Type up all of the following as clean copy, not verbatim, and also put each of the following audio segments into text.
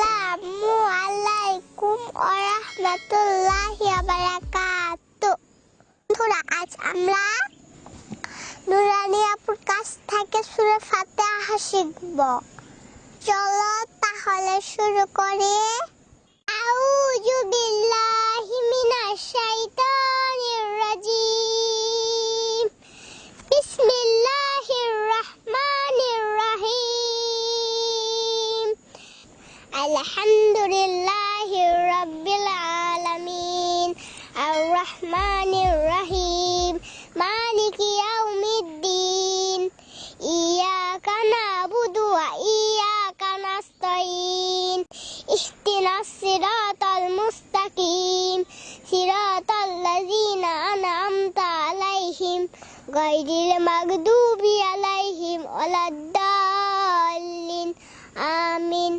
আসসালামু আলাইকুম ওয়া রাহমাতুল্লাহি ওয়া বারাকাতুহু। বন্ধুরা, আজ আমরা নুরানী আপুর কাছ থেকে সূরা ফাতিহা শিখব। চলো তাহলে শুরু করি। আউযু বিল্লাহি মিনাশ শাইতানির রাজিম। বিসমিল্লাহির রাহমানির রাহিম। আলহামদুলিল্লাহি রাব্বিল আলামিন আর রহমানির রহিম মালিকি ইয়াউমিদ্দিন ইয়াকা না'বুদু ওয়া ইয়াকা নাস্তাঈন ইহদিনাস সিরাতাল মুস্তাকিম সিরাতাল লাযিনা আন'আমতা আলাইহিম গায়রিল মাগদুবি আলাইহিম ওয়ালাদ-দাল্লিন। আমিন।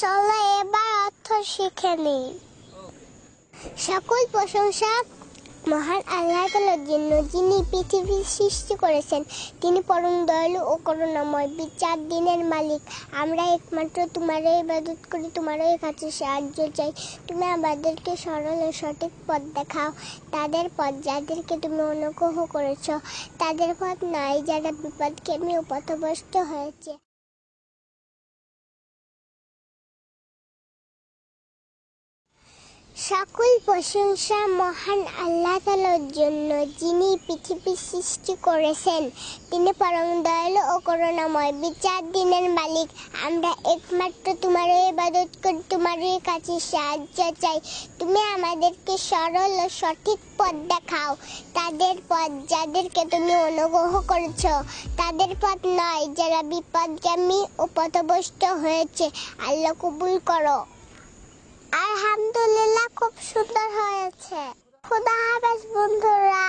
চলো এবার অর্থ শিখে নিই। সকল প্রশংসা মহান আল্লাহ তাআলার জন্য, যিনি পৃথিবী সৃষ্টি করেছেন। তিনি পরম দয়ালু ও করুণাময়, বিচার দিনের মালিক। আমরা একমাত্র তোমারই ইবাদত করি, তোমারই কাছে সাহায্য চাই। তুমি আমাদেরকে সরল ও সঠিক পথ দেখাও। তাদের পথ যাদেরকে তুমি অনুগ্রহ করেছ, তাদের পথ নাই যারা বিপদগামী ও পথভ্রষ্ট হয়েছে। সকল প্রশংসা মহান আল্লাহ তাআলার জন্য, যিনি পৃথিবী সৃষ্টি করেছেন। তিনি পরম দয়ালু ও করুণাময়, বিচার দিনের মালিক। আমরা একমাত্র তোমারই ইবাদত করি, তোমারই কাছে সাহায্য চাই। তুমি আমাদেরকে সরল ও সঠিক পথ দেখাও। তাদের পথ যাদেরকে তুমি অনুগ্রহ করেছ, তাদের পথ নয় যারা বিপদগামী ও পথভ্রষ্ট হয়েছে। আল্লাহ কবুল করো। আলহামদুলিল্লাহ, খুব সুন্দর হয়েছে। খোদা হাফেজ বন্ধুরা।